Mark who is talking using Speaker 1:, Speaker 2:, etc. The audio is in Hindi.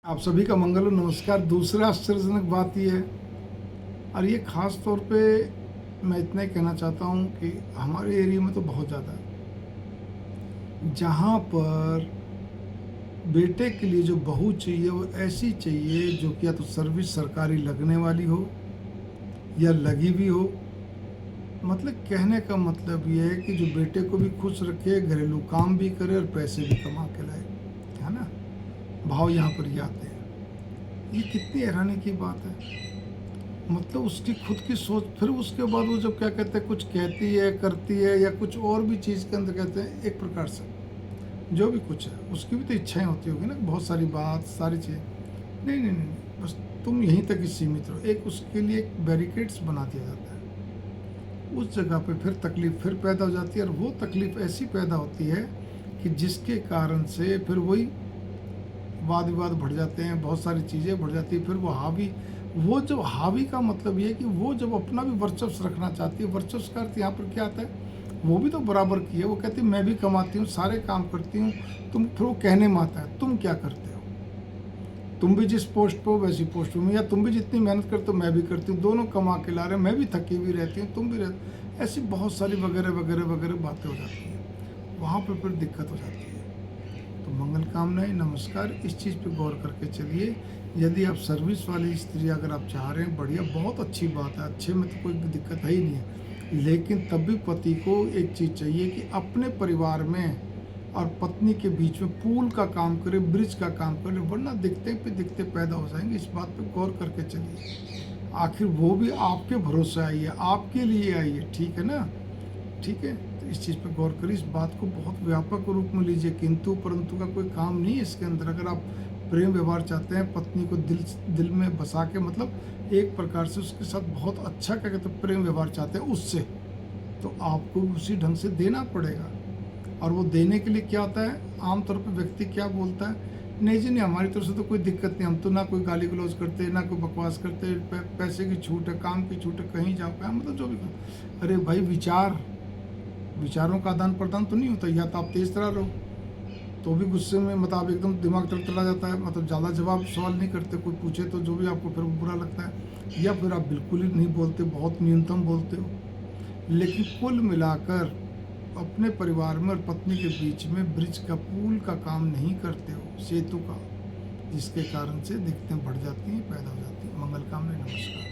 Speaker 1: आप सभी का मंगल हो। नमस्कार। दूसरा आश्चर्यजनक बात यह है, और ये ख़ास तौर पे मैं इतना ही कहना चाहता हूँ कि हमारे एरिया में तो बहुत ज़्यादा है, जहाँ पर बेटे के लिए जो बहू चाहिए वो ऐसी चाहिए जो कि या तो सर्विस सरकारी लगने वाली हो या लगी भी हो। मतलब कहने का मतलब ये है कि जो बेटे को भी खुश रखे, घरेलू काम भी करे और पैसे भी कमा के लाए, है ना। भाव यहाँ पर ये आते हैं। ये कितनी हैरानी की बात है। मतलब उसकी खुद की सोच, फिर उसके बाद वो जब क्या कहते हैं कुछ कहती है, करती है, या कुछ और भी चीज़ के अंदर कहते हैं, एक प्रकार से जो भी कुछ है उसकी भी तो इच्छाएं होती होगी ना, बहुत सारी बात, सारी चीज़ें। नहीं नहीं नहीं नहीं, बस तुम यहीं तक ही सीमित रहो। एक उसके लिए एक बैरिकेड्स बना दिया जाता है। उस जगह पे फिर तकलीफ फिर पैदा हो जाती है, और वो तकलीफ ऐसी पैदा होती है कि जिसके कारण से फिर वही वाद विवाद बढ़ जाते हैं, बहुत सारी चीज़ें बढ़ जाती है। फिर वो जब हावी का मतलब ये है कि वो जब अपना भी वर्चस्व रखना चाहती है। वर्चस्व का अर्थ यहाँ पर क्या आता है, वो भी तो बराबर की है। वो कहती है मैं भी कमाती हूँ, सारे काम करती हूँ, तुम, फिर वो कहने में आता है तुम क्या करते हो, तुम भी जिस पोस्ट पे हो वैसी पोस्ट पे, या तुम भी जितनी मेहनत करते हो मैं भी करती हूँ, दोनों कमा के ला रहे हैं, मैं भी थकी हुई रहती हूँ, तुम भी रहते। ऐसी बहुत सारी वगैरह वगैरह वगैरह बातें हो जाती हैं। वहाँ पर फिर दिक्कत हो जाती है। तो मंगल कामनाएं, नमस्कार। इस चीज़ पे गौर करके चलिए। यदि आप सर्विस वाली स्त्री अगर आप चाह रहे हैं, बढ़िया, बहुत अच्छी बात है, अच्छे में तो कोई दिक्कत है ही नहीं है। लेकिन तब भी पति को एक चीज़ चाहिए कि अपने परिवार में और पत्नी के बीच में पुल का काम करे, ब्रिज का काम करे, वरना दिखते पे दिखते पैदा हो जाएंगे। इस बात पे गौर करके चलिए। आखिर वो भी आपके भरोसे आई है, आपके लिए आई है, ठीक है ना। ठीक है, तो इस चीज़ पर गौर करिए। इस बात को बहुत व्यापक रूप में लीजिए, किंतु परंतु का कोई काम नहीं है इसके अंदर। अगर आप प्रेम व्यवहार चाहते हैं, पत्नी को दिल में बसा के, मतलब एक प्रकार से उसके साथ बहुत अच्छा क्या कहते हैं प्रेम व्यवहार चाहते हैं उससे, तो आपको उसी ढंग से देना पड़ेगा। और वो देने के लिए क्या होता है, आमतौर पर व्यक्ति क्या बोलता है, नहीं जी नहीं, हमारी तरफ से तो कोई दिक्कत नहीं, हम तो ना कोई गाली गलौज करते, ना कोई बकवास करते, पैसे की छूट है, काम की छूट है, कहीं जाओ, मतलब जो भी। अरे भाई, विचारों का आदान प्रदान तो नहीं होता। या तो आप तेज तरह रहो, तो भी गुस्से में मतलब एकदम दिमाग तड़तड़ा जाता है, मतलब ज़्यादा जवाब सवाल नहीं करते, कोई पूछे तो जो भी आपको फिर बुरा लगता है, या फिर आप बिल्कुल ही नहीं बोलते, बहुत न्यूनतम बोलते हो। लेकिन कुल मिलाकर अपने परिवार में और पत्नी के बीच में ब्रिज का, पुल का काम नहीं करते हो, सेतु का, जिसके कारण से दिक्कतें बढ़ जाती हैं, पैदा हो जाती हैं। मंगल कामना, नमस्कार।